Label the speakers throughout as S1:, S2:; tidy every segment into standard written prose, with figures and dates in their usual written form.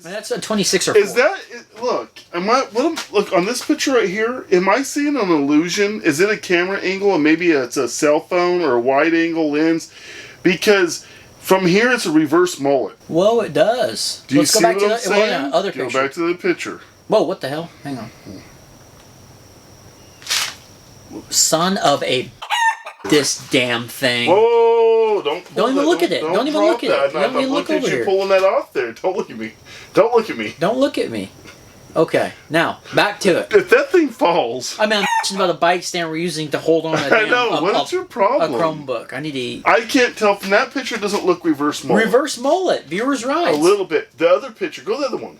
S1: That's a 26 or 4.
S2: Is that... Look, look, on this picture right here, am I seeing an illusion? Is it a camera angle and maybe it's a cell phone or a wide angle lens? Because from here, it's a reverse mullet.
S1: Whoa, it does.
S2: Do you see what I'm saying?
S1: Well, yeah, other picture.
S2: Go back to the picture.
S1: Whoa, what the hell? Hang on. Son of a... This damn thing.
S2: Whoa! Don't
S1: even look at it. Don't even look at it. Don't even look over here.
S2: Look at you pulling that off there. Don't look at me. Don't look at me.
S1: Don't look at me. Okay, now back to it.
S2: If that thing falls,
S1: I mean, I'm about a bike stand we're using to hold on.
S2: I know. What's your problem?
S1: A Chromebook. I need to eat.
S2: I can't tell from that picture. It doesn't look reverse mullet.
S1: Reverse mullet. Viewers rights.
S2: A little bit. The other picture. Go to the other one.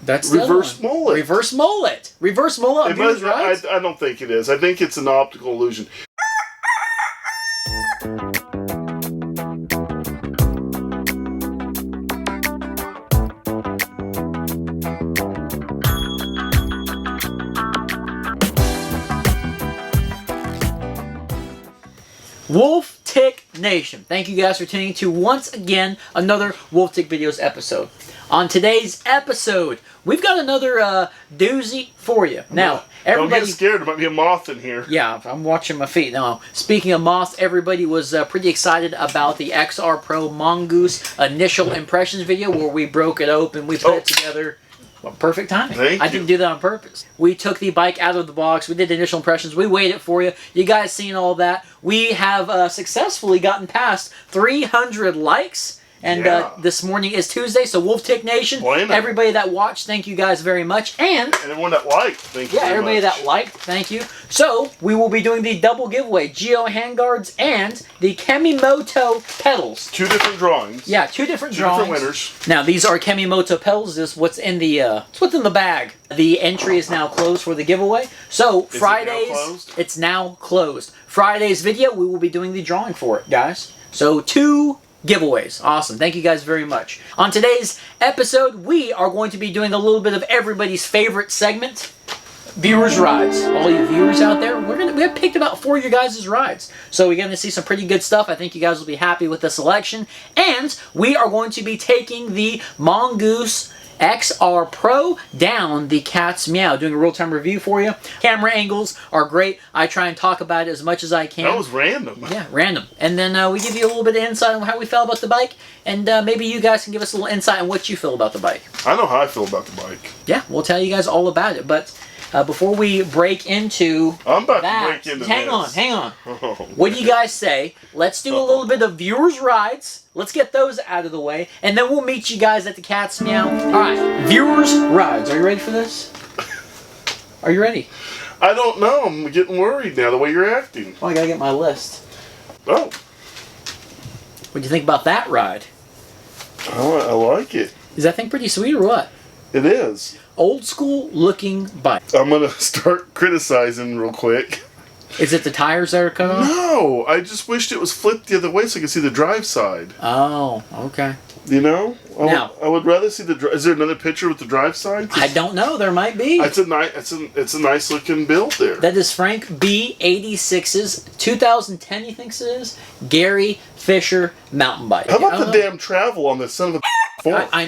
S1: That's
S2: reverse mullet.
S1: Reverse mullet. Reverse mullet. Viewers rights.
S2: I don't think it is. I think it's an optical illusion.
S1: Wolf Tick Nation, thank you guys for tuning to once again another Wolf Tick Videos episode. On today's episode, we've got another doozy for you. Now, everybody...
S2: Don't get scared, there might be a moth in here.
S1: Yeah, I'm watching my feet. Now, speaking of moths, everybody was pretty excited about the XR Pro Mongoose initial impressions video where we broke it open, we put it together. Well, perfect timing. I didn't do that on purpose. We took the bike out of the box. We did initial impressions. We weighed it for you. You guys seen all that. We have successfully gotten past 300 likes. And this morning is Tuesday, so Wolf Tick Nation, everybody that watched, thank you guys very much. And
S2: everyone that liked, thank you very
S1: everybody
S2: much.
S1: that liked, thank you. So, we will be doing the double giveaway, Geo handguards and the Kemimoto pedals.
S2: 2 different drawings.
S1: Yeah, 2 different drawings.
S2: 2 different winners.
S1: Now, these are Kemimoto pedals. This is what's in the bag. The entry is now closed for the giveaway. So, Fridays, it's now closed. Friday's video, we will be doing the drawing for it, guys. So, 2 giveaways. Awesome. Thank you guys very much. On today's episode, we are going to be doing a little bit of everybody's favorite segment, Viewers Rides. All you viewers out there, we have picked about 4 of your guys' rides. So we're going to see some pretty good stuff. I think you guys will be happy with the selection. And we are going to be taking the Mongoose XR Pro down the Cats Meow, doing a real-time review for you. Camera angles are great. I try and talk about it as much as I can.
S2: That was random.
S1: Yeah, random. And then we give you a little bit of insight on how we felt about the bike, and maybe you guys can give us a little insight on what you feel about the bike.
S2: I know how I feel about the bike.
S1: Yeah, we'll tell you guys all about it, but before we break into
S2: I'm about to break into
S1: hang
S2: this.
S1: on. Oh, what do you guys say? Let's do a little bit of Viewers Rides. Let's get those out of the way, and then we'll meet you guys at the Cats Meow. All right, Viewers Rides. Are you ready for this? Are you ready?
S2: I don't know. I'm getting worried now the way you're acting.
S1: Well, I gotta get my list.
S2: Oh.
S1: What do you think about that ride?
S2: Oh, I like it.
S1: Is that thing pretty sweet or what?
S2: It is.
S1: Old school looking bike.
S2: I'm going to start criticizing real quick.
S1: Is it the tires that are cut off?
S2: No, I just wished it was flipped the other way so I could see the drive side.
S1: Oh, okay.
S2: You know?
S1: Now,
S2: I would rather see the... Is there another picture with the drive side?
S1: I don't know. There might be.
S2: It's a nice looking build there.
S1: That is Frank B86's 2010, he thinks it is, Gary Fisher mountain bike.
S2: How about the damn travel on this son of a fork?
S1: I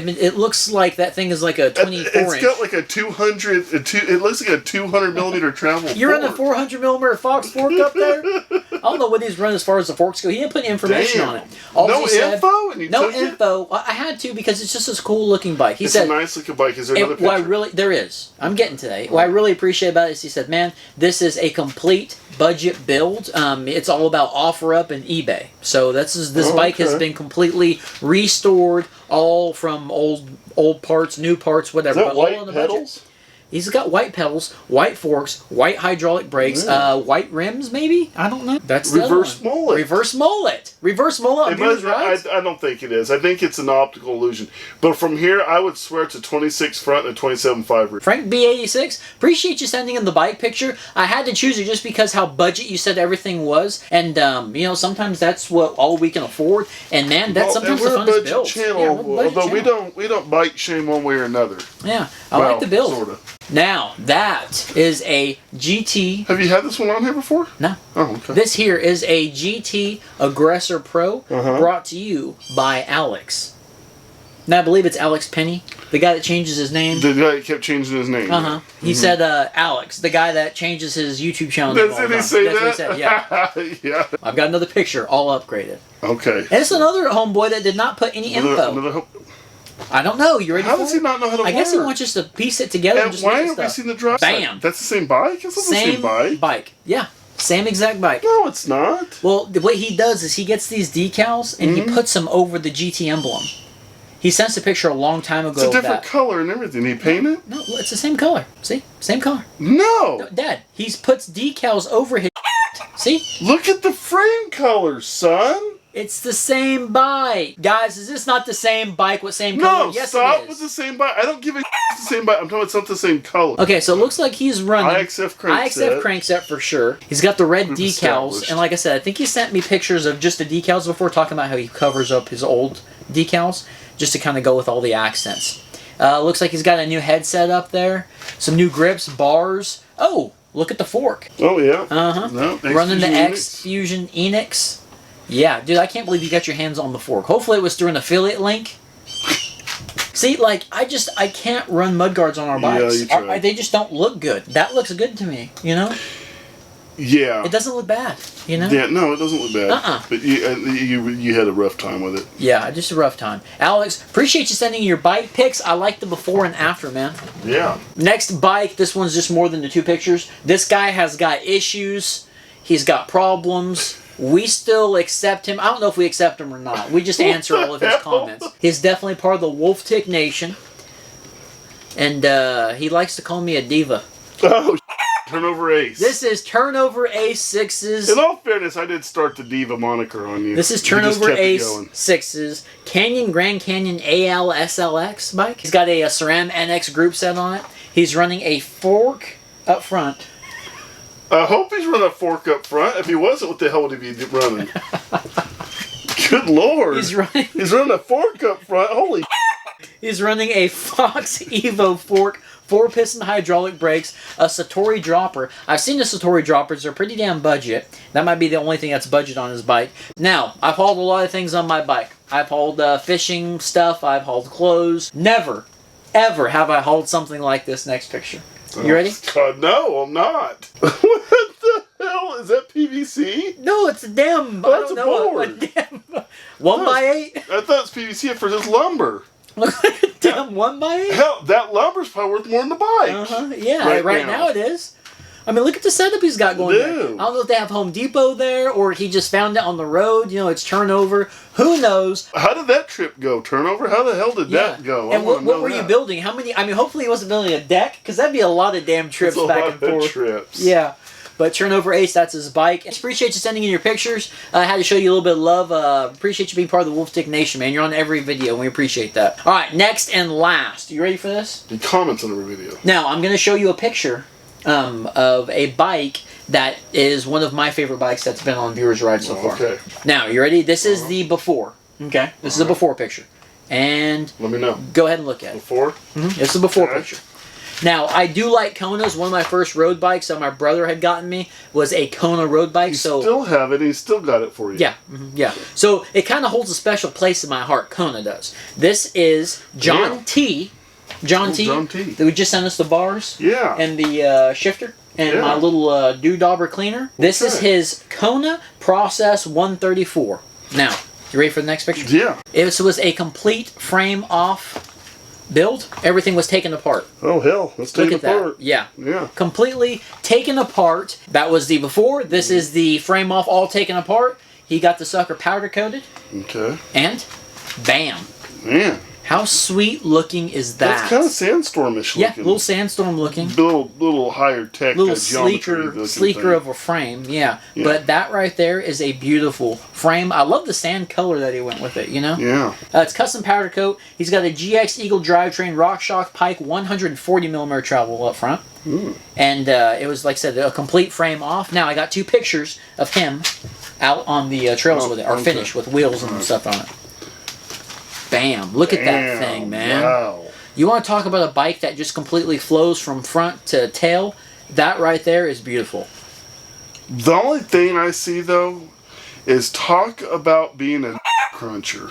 S1: mean, it looks like that thing is like a 24-inch.
S2: It's got like a 200... It looks like a 200 millimeter travel
S1: You're in the 400 millimeter Fox fork up there? I don't know what he's running as far as the forks go. He didn't put any information on it.
S2: No info?
S1: No info. I had to because it's just this cool looking bike. He said,
S2: it's a nice looking bike. Is there another picture?
S1: There is. I'm getting to that. What I really appreciate about it is he said, man, this is a complete budget build. It's all about OfferUp and eBay. So this bike has been completely restored, all from old parts, new parts, whatever.
S2: Is that white pedals?
S1: He's got white pedals, white forks, white hydraulic brakes, white rims, maybe? I don't know. That's
S2: reverse mullet.
S1: Reverse mullet. Reverse mullet.
S2: I don't think it is. I think it's an optical illusion. But from here, I would swear it's a 26 front and a 27.5 rear.
S1: Frank B86, appreciate you sending in the bike picture. I had to choose it just because how budget you said everything was. And, you know, sometimes that's all we can afford. And, man, that's sometimes the funnest build.
S2: Although we don't bike shame one way or another.
S1: Yeah, I like the build.
S2: Sort of.
S1: Now, that is a GT...
S2: Have you had this one on here before?
S1: No.
S2: Oh, okay.
S1: This here is a GT Aggressor Pro brought to you by Alex. Now, I believe it's Alex Penny, the guy that changes his name.
S2: The guy that kept changing his name.
S1: Uh-huh. He said Alex, the guy that changes his YouTube channel.
S2: Did he say that?
S1: That's what he said, yeah.
S2: Yeah.
S1: I've got another picture, all upgraded.
S2: Okay.
S1: And it's another homeboy that did not put any info. I don't know. You ready
S2: How
S1: for
S2: does he not know how to work?
S1: I guess he wants us to piece it together and just
S2: why
S1: look at
S2: have we seen the drop?
S1: Bam.
S2: That's the same bike? It's not the same bike.
S1: Yeah. Same exact bike.
S2: No, it's not.
S1: Well, what he does is he gets these decals and he puts them over the GT emblem. He sent a picture a long time ago.
S2: It's a different color and everything. He painted it?
S1: No, it's the same color. See? Same color.
S2: No.
S1: Dad, he puts decals over his See?
S2: Look at the frame color, son.
S1: It's the same bike. Guys, is this not the same bike with same color?
S2: No,
S1: yes,
S2: stop
S1: it is.
S2: with the same bike. I don't give a it's the same bike. I'm talking about it's not the same color.
S1: Okay, so it looks like he's running
S2: IXF crankset.
S1: IXF crankset for sure. He's got the red decals, and like I said, I think he sent me pictures of just the decals before, talking about how he covers up his old decals just to kind of go with all the accents. Looks like he's got a new headset up there, some new grips, bars. Oh, look at the fork.
S2: Oh yeah.
S1: No, running the X Fusion Enix. Yeah, dude, I can't believe you got your hands on the fork. Hopefully it was through an affiliate link. See, like, I can't run mudguards on our bikes.
S2: Yeah, you tried.
S1: They just don't look good. That looks good to me, you know?
S2: Yeah.
S1: It doesn't look bad, you know?
S2: Yeah, no, it doesn't look bad. But you had a rough time with it.
S1: Yeah, just a rough time. Alex, appreciate you sending your bike pics. I like the before and after, man.
S2: Yeah.
S1: Next bike, this one's just more than the 2 pictures. This guy has got issues. He's got problems. We still accept him. I don't know if we accept him or not. We just answer all of his comments. He's definitely part of the Wolf Tick Nation. And he likes to call me a diva.
S2: Oh, Turnover Ace.
S1: This is Turnover Ace 6's.
S2: In all fairness, I did start the diva moniker on you.
S1: This is Turnover Ace 6's Grand Canyon AL SLX bike. He's got a SRAM NX group set on it. He's running a fork up front.
S2: I hope he's running a fork up front. If he wasn't, what the hell would he be running? Good Lord. He's running a fork up front. Holy
S1: He's running a Fox Evo fork, 4-piston hydraulic brakes, a Satori dropper. I've seen the Satori droppers. They're pretty damn budget. That might be the only thing that's budget on his bike. Now, I've hauled a lot of things on my bike. I've hauled fishing stuff. I've hauled clothes. Never, ever have I hauled something like this next picture. You ready?
S2: God, no, I'm not. What the hell? Is that PVC?
S1: No, it's a damn...
S2: Oh, that's a board.
S1: Damn 1x8?
S2: I thought it was PVC for this lumber.
S1: Look like a damn 1x8?
S2: Hell, that lumber's probably worth more than the bike.
S1: Yeah, right now it is. I mean, look at the setup he's got going there. I don't know if they have Home Depot there or he just found it on the road. You know, it's turnover. Who knows?
S2: How did that trip go? Turnover? How the hell did that go?
S1: And what were you building? How many? I mean, hopefully he wasn't building a deck because that'd be a lot of damn trips back and forth.
S2: Trips.
S1: Yeah. But Turnover Ace, that's his bike. Appreciate you sending in your pictures. I had to show you a little bit of love. Appreciate you being part of the Wolf Tick Nation, man. You're on every video, and we appreciate that. All right, next and last. You ready for this?
S2: He comments on every video.
S1: Now, I'm going to show you a picture of a bike that is one of my favorite bikes that's been on Viewers Ride so far.
S2: Okay.
S1: Now, you ready? This is the before. Okay? This is a before picture. And
S2: let me know.
S1: Go ahead and look at it.
S2: Before?
S1: Mm-hmm. This is a before picture. Now, I do like Konas. One of my first road bikes that my brother had gotten me was a Kona road bike.
S2: You still have it. He still got it for you.
S1: Yeah. Yeah. So, it kind of holds a special place in my heart. Kona does. This is John T. John T. That would just send us the bars.
S2: Yeah.
S1: And the shifter. And my little dewdobber cleaner. This is his Kona Process 134. Now, you ready for the next picture?
S2: Yeah.
S1: It was a complete frame off build. Everything was taken apart.
S2: Oh, hell. Let's take it apart.
S1: Yeah.
S2: Yeah.
S1: Completely taken apart. That was the before. This is the frame off, all taken apart. He got the sucker powder coated.
S2: Okay.
S1: And bam.
S2: Man.
S1: How sweet looking is that?
S2: That's kind of sandstormish looking.
S1: Yeah, a little sandstorm looking.
S2: Little higher tech.
S1: Little sleeker of a frame, yeah. But that right there is a beautiful frame. I love the sand color that he went with it, you know?
S2: Yeah.
S1: It's custom powder coat. He's got a GX Eagle drivetrain, RockShox Pike 140mm travel up front. And it was, like I said, a complete frame off. Now, I got 2 pictures of him out on the trails with it, or finished with wheels and stuff on it. Bam. Look at that thing, man.
S2: Wow.
S1: You want to talk about a bike that just completely flows from front to tail? That right there is beautiful.
S2: The only thing I see, though, is talk about being a cruncher.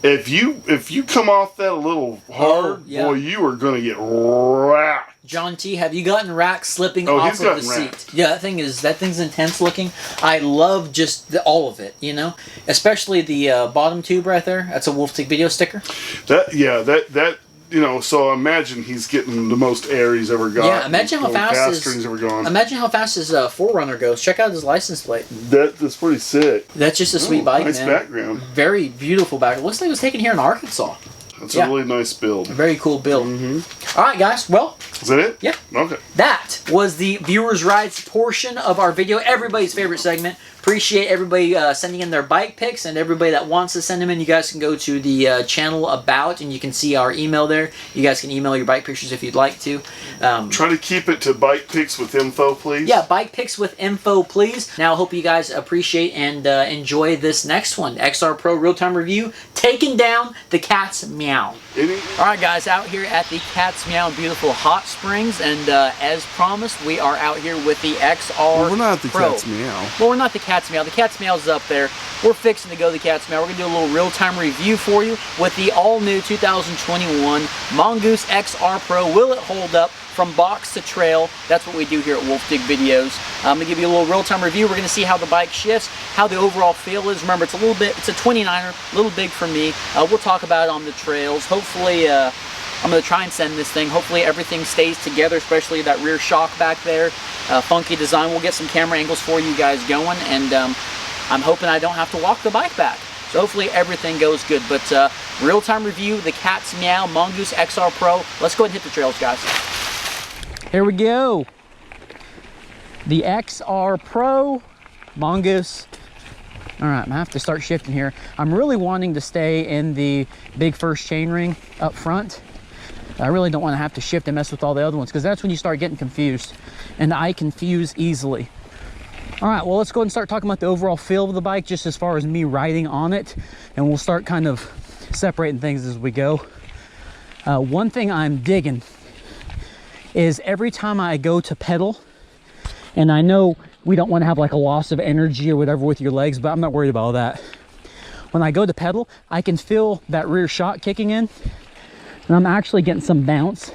S2: If you come off that a little hard, boy, you are going to get racked.
S1: John T, have you gotten racked slipping off of the seat? Yeah, that thing's intense looking. I love just all of it, you know, especially the bottom tube right there. That's a Wolftig video sticker.
S2: That you know. So imagine he's getting the most air he's ever got.
S1: Yeah, imagine how fast
S2: he's ever gone.
S1: Imagine how fast his 4Runner goes. Check out his license plate.
S2: That's pretty sick.
S1: That's just a sweet bike,
S2: nice
S1: man.
S2: Background.
S1: Very beautiful background. Looks like it was taken here in Arkansas.
S2: That's a really nice build.
S1: Very cool build. All right, guys. Well,
S2: is that it?
S1: Yeah.
S2: Okay.
S1: That was the viewers' rides portion of our video. Everybody's favorite segment. Appreciate everybody sending in their bike pics, and everybody that wants to send them in, you guys can go to the channel about, and you can see our email there. You guys can email your bike pictures if you'd like to.
S2: Try to keep it to bike pics with info, please.
S1: Yeah, bike pics with info, please. Now, I hope you guys appreciate and enjoy this next one. XR Pro real-time review, taking down the Cats Meow. All right, guys, out here at the Cats Meow in beautiful Hot Springs, and as promised, we are out here with the XR Pro.
S2: We're not at the Cats Meow.
S1: Well, we're not the Cats Meow. The Cats Meow is up there. We're fixing to go to the Cats Meow. We're going to do a little real-time review for you with the all-new 2021 Mongoose XR Pro. Will it hold up from box to trail? That's what we do here at Wolftig Videos. I'm going to give you a little real-time review. We're going to see how the bike shifts, how the overall feel is. Remember, it's a 29er, a little big for me. We'll talk about it on the trails. Hopefully, I'm going to try and send this thing. Hopefully everything stays together, especially that rear shock back there. Funky design. We'll get some camera angles for you guys going, and I'm hoping I don't have to walk the bike back. So hopefully everything goes good. But real-time review, the Cats Meow Mongoose XR Pro. Let's go ahead and hit the trails, guys. Here we go. The XR Pro Mongoose. All right, I'm gonna have to start shifting here. I'm really wanting to stay in the big first chainring up front. I really don't want to have to shift and mess with all the other ones, because that's when you start getting confused, and I confuse easily. All right, well, let's go ahead and start talking about the overall feel of the bike, just as far as me riding on it, and we'll start kind of separating things as we go. One thing I'm digging is every time I go to pedal, and I know we don't want to have like a loss of energy or whatever with your legs, but I'm not worried about all that. When I go to pedal, I can feel that rear shock kicking in, and I'm actually getting some bounce.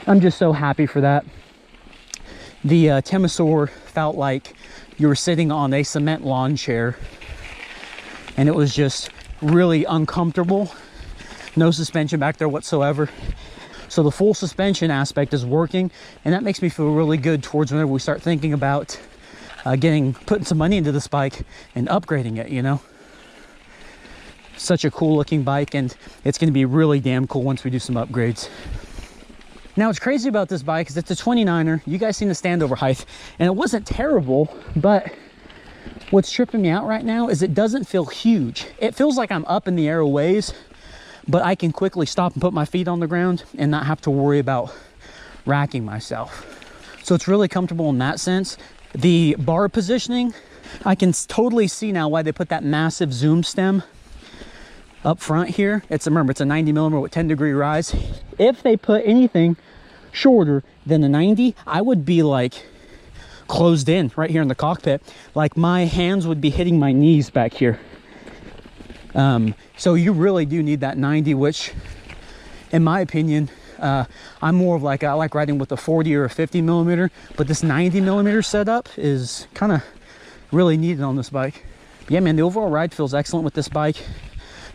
S1: I'm just so happy for that. The Temasaur felt like you were sitting on a cement lawn chair, and it was just really uncomfortable. No suspension back there whatsoever. So the full suspension aspect is working, and that makes me feel really good towards whenever we start thinking about putting some money into this bike and upgrading it, you know. Such a cool looking bike, and it's going to be really damn cool once we do some upgrades. Now, what's crazy about this bike is it's a 29er. You guys seen the standover height, and it wasn't terrible, but what's tripping me out right now is it doesn't feel huge. It feels like I'm up in the air a ways, but I can quickly stop and put my feet on the ground and not have to worry about racking myself. So it's really comfortable in that sense. The bar positioning, I can totally see now why they put that massive zoom stem up front here. Remember, it's a 90mm with 10-degree rise. If they put anything shorter than the 90, I would be like closed in right here in the cockpit. Like my hands would be hitting my knees back here. So you really do need that 90, which in my opinion, I'm more of like, I like riding with a 40 or a 50mm, but this 90mm setup is kind of really needed on this bike. But yeah, man, the overall ride feels excellent with this bike.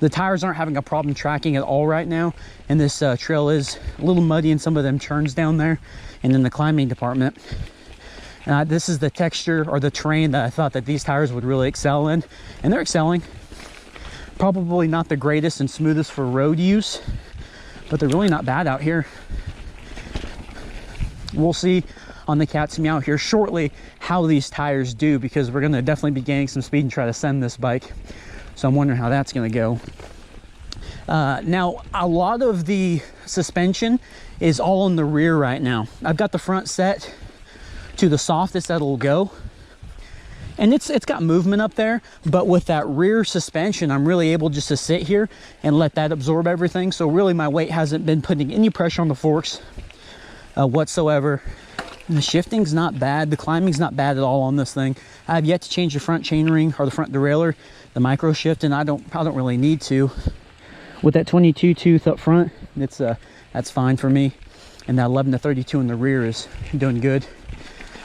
S1: The tires aren't having a problem tracking at all right now, and this trail is a little muddy in some of them turns down there and in the climbing department. This is the texture or the terrain that I thought that these tires would really excel in, and they're excelling. Probably not the greatest and smoothest for road use, but they're really not bad out here. We'll see on the Cats Meow here shortly how these tires do, because we're going to definitely be gaining some speed and try to send this bike. So I'm wondering how that's going to go. Now, a lot of the suspension is all in the rear right now. I've got the front set to the softest that it'll go, and it's got movement up there, but with that rear suspension, I'm really able just to sit here and let that absorb everything. So really my weight hasn't been putting any pressure on the forks whatsoever. And the shifting's not bad. The climbing's not bad at all on this thing. I have yet to change the front chainring or the front derailleur, the micro shift, and I don't really need to. with that 22 tooth up front, that's fine for me. And that 11 to 32 in the rear is doing good.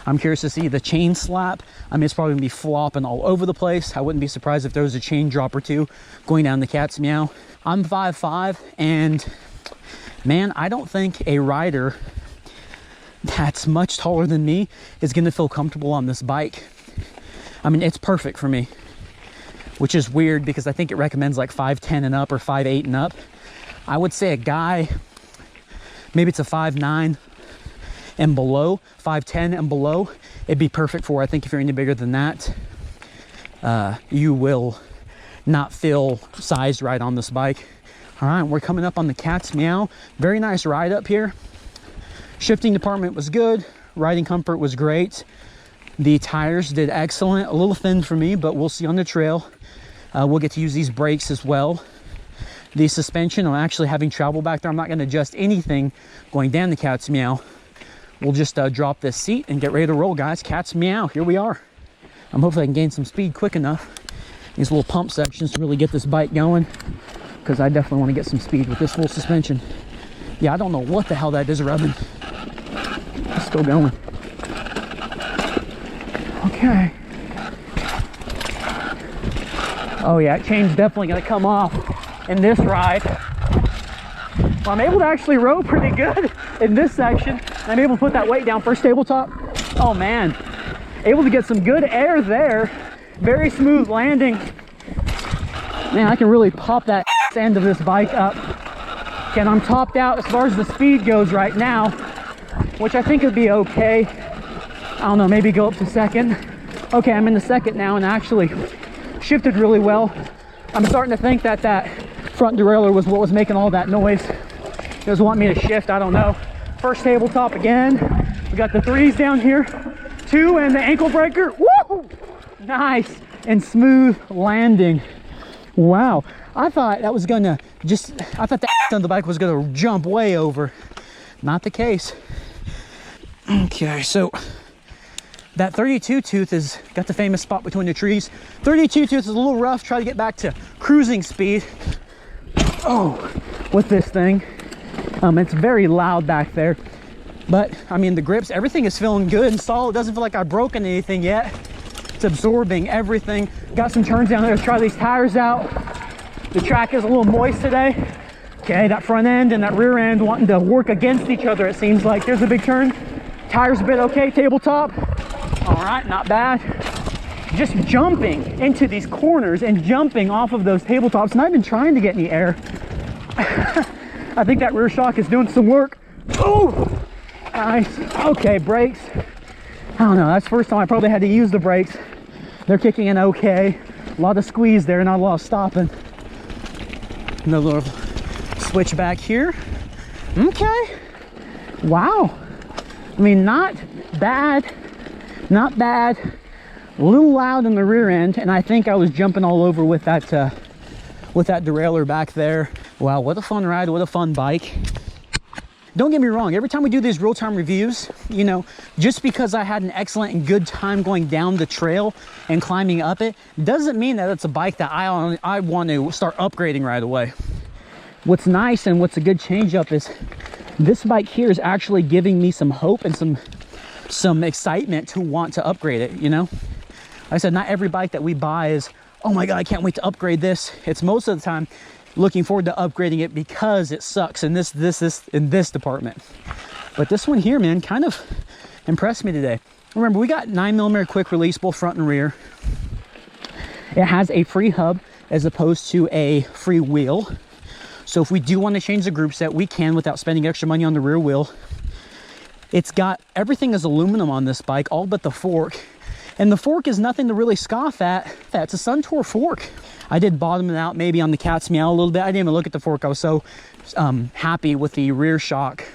S1: I'm curious to see the chain slap. I mean, it's probably gonna be flopping all over the place. I wouldn't be surprised if there was a chain drop or two going down the Cats Meow. I'm 5'5", and man, I don't think a rider that's much taller than me is gonna feel comfortable on this bike. I mean, it's perfect for me, which is weird because I think it recommends like 5'10" and up or 5'8" and up. I would say a guy, maybe it's a 5'9" and below, 5'10" and below, it'd be perfect for. I think if you're any bigger than that, you will not feel sized right on this bike. All right, we're coming up on the Cats Meow. Very nice ride up here. Shifting department was good. Riding comfort was great. The tires did excellent. A little thin for me, but we'll see on the trail. We'll get to use these brakes as well. The suspension, I'm actually having travel back there. I'm not going to adjust anything going down the Cats Meow. We'll just drop this seat and get ready to roll, guys. Cats Meow, here we are. Hopefully I can gain some speed quick enough. These little pump sections to really get this bike going, because I definitely want to get some speed with this full suspension. Yeah, I don't know what the hell that is rubbing. It's still going. Okay. Oh yeah, chain's definitely gonna come off in this ride. Well, I'm able to actually row pretty good in this section. I'm able to put that weight down first tabletop. Oh man, able to get some good air there. Very smooth landing. Man, I can really pop that end of this bike up. And I'm topped out as far as the speed goes right now, which I think would be okay. I don't know, maybe go up to second. Okay, I'm in the second now and actually shifted really well. I'm starting to think that that front derailleur was what was making all that noise. It was wanting me to shift, I don't know. First tabletop again. We got the threes down here. 2 and the ankle breaker. Woo! Nice and smooth landing. Wow. I thought that was gonna I thought that on the bike was gonna jump way over. Not the case. Okay, so that 32 tooth has got the famous spot between the trees. 32 tooth is a little rough. Try to get back to cruising speed. Oh, with this thing. It's very loud back there. But, I mean, the grips, everything is feeling good and solid. It doesn't feel like I've broken anything yet. It's absorbing everything. Got some turns down there. Let's try these tires out. The track is a little moist today. Okay, that front end and that rear end wanting to work against each other, it seems like. There's a big turn. Tires a bit okay, tabletop. All right, not bad. Just jumping into these corners and jumping off of those tabletops, not even trying to get any air. I think that rear shock is doing some work. Oh, nice. Okay, brakes. I don't know, that's the first time I probably had to use the brakes. They're kicking in okay. A lot of squeeze there, not a lot of stopping. Another little switch back here. Okay. Wow. I mean, not bad. Not bad. A little loud in the rear end, and I think I was jumping all over with that derailleur back there. Wow, what a fun ride, what a fun bike. Don't get me wrong, every time we do these real-time reviews, you know, just because I had an excellent and good time going down the trail and climbing up it, doesn't mean that it's a bike that I want to start upgrading right away. What's nice and what's a good change up is this bike here is actually giving me some hope and some excitement to want to upgrade it, you know? Like I said, not every bike that we buy is, oh my God, I can't wait to upgrade this. It's most of the time looking forward to upgrading it because it sucks in this department. But this one here, man, kind of impressed me today. Remember, we got 9mm quick release, both front and rear. It has a free hub as opposed to a free wheel. So if we do want to change the group set, we can without spending extra money on the rear wheel. It's got, everything is aluminum on this bike, all but the fork. And the fork is nothing to really scoff at. It's a Suntour fork. I did bottom it out maybe on the Cats Meow a little bit. I didn't even look at the fork. I was so happy with the rear shock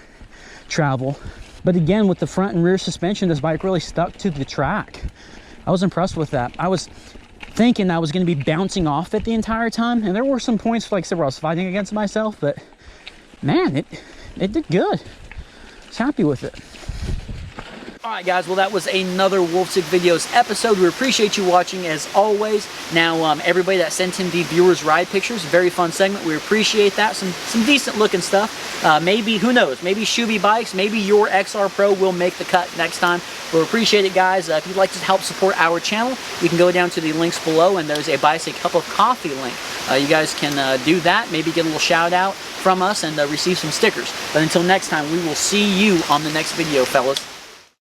S1: travel. But again, with the front and rear suspension, this bike really stuck to the track. I was impressed with that. I was thinking I was going to be bouncing off it the entire time. And there were some points, like I said, where I was fighting against myself. But man, it did good. I was happy with it. Alright guys, well that was another Wolfsick Videos episode. We appreciate you watching as always. Now everybody that sent him the viewers ride pictures, very fun segment. We appreciate that. Some decent looking stuff. Maybe, who knows, maybe Shuby Bikes, maybe your XR Pro will make the cut next time. We appreciate it guys. If you'd like to help support our channel, you can go down to the links below and there's a Buy Us a Cup of Coffee link. You guys can do that, maybe get a little shout out from us and receive some stickers. But until next time, we will see you on the next video, fellas.